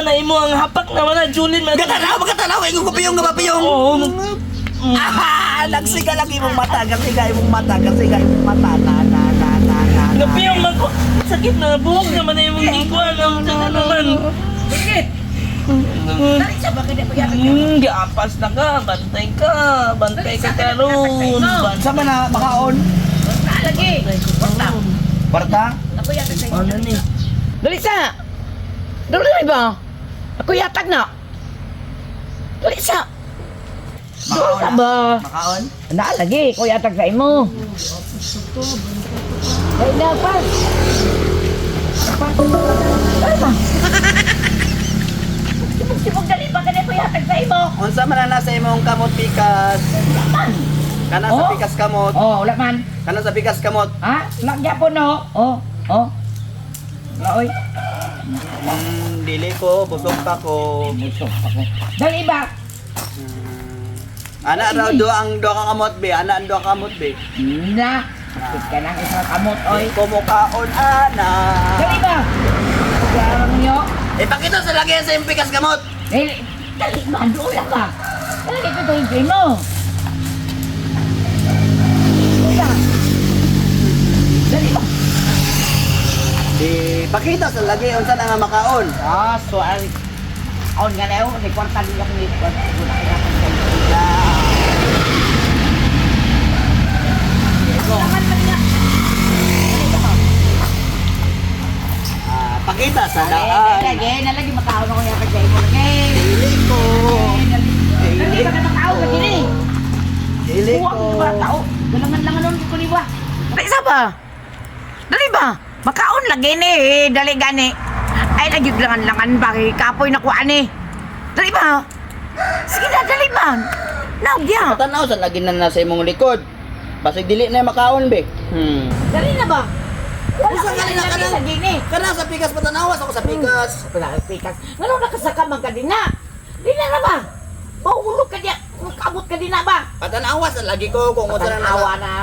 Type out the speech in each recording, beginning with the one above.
man na imo ang hapak naman na Julin man. Magkatanaw, ingong kapiyong nga mapiyong. Oo. Nagsiga lang imong mata, gasiga imong mata, na. Napiyong man ko. Sakit na buhok naman na imong ikuan ang naman. Bakit? Dali siya, bakit di pag-iatag Giapas na ka, bantay ka karon. Sa man na makaon? lagi. Basta. Barta? Ako yatag sa inyo. Ano ni? Dali sa! Dali ba? Ako yatag na. Dali sa! Dali sa ba? Makaon? Lagi, ako yatag sa imo. Dali na, pas! Dali ba? Sibog dali ba ka na ko yatag sa imo? Unsa man na sa imong kamot pikas? Kana sa Oh? pikas kamot. Oh, wala man. Kana sa pikas kamot. Ha? Lagya po no? Oh, oh. Laoy. Dili ko, busog pa ko. Dali ba? Ana raw do ang do ka kamot be, ana ang do ka kamot be. Na. Kapit ka ng isang kamot, oy. Kumukaon ana. Dali ba? Garang nyo. Ipakita sa lagyan sa imong pikas kamot. Dali ba? Doon lang ba? Dali ka ito yung mo. Dali ba? Ipakita sa lagyan unsa na nga makaon. Ah, so ay. On nga na yun. May kwarta din ako ni kwarta. Pakita sa daan. Nalagi makaon ako yung kagay mo. Dili ko. Dali ka na makao ka din eh. Dili Huwag ko. mo ba tao? Galangan-langan nun ko ni ba? Dali isa ba? Dali ba? Makaon lagi ni eh. Dali gani. Ay nagyuglangan-langan ba? Kapoy na kuan eh. Dali ba? Sige na, dali ba? Nagya. Patanaw sa lagi na nasa imong likod. Basig dili na makaon be. Dali na ba? Wala Usa ka ka na lagi kana. lagi ni. Kana sa pikas patanawas ako sa pikas. Wala ka pikas. Ngano nakasaka man ka din na? Di na ba? Mahulog ka diya. Makabot ka din na ba? Patanawas sa lagi ko kung unsa na Awa na.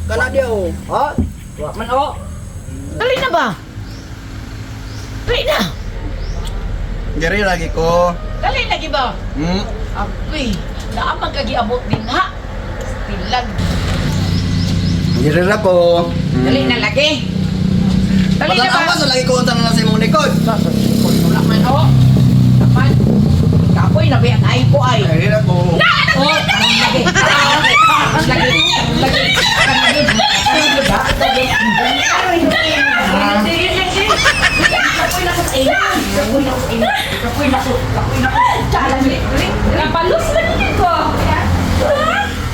Kana diyo. Oh, wa man oh. Dali na ba? Dali na. Diri lagi ko. Dali lagi ba? Hmm. Ako'y naamang kagiabot din ha. Stilag. Diri ra ko. Dali na lagi. Dali na ba? Patanawas sa lagi ko unsa na sa imong likod. Wala man oh. Dapat. Kapoy na ba ay ko ay. Diri ra ko. Oh, lagi. Lagi.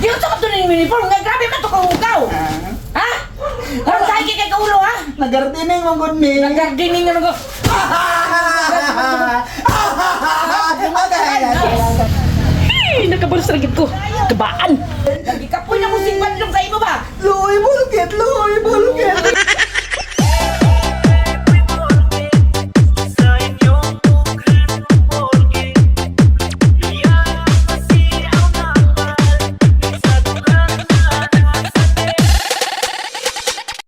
Di ko sakap doon yung uniform. Grabe man ito kang ugaw. Ha? Parang tayo kay kaulo ha? Nagardining mong good me. Nag-gardening na nag- nakabalos na ko. Kabaan. Lagi ka po na musing bandlong sa imo ba? Loy bulukit, loy bulukit.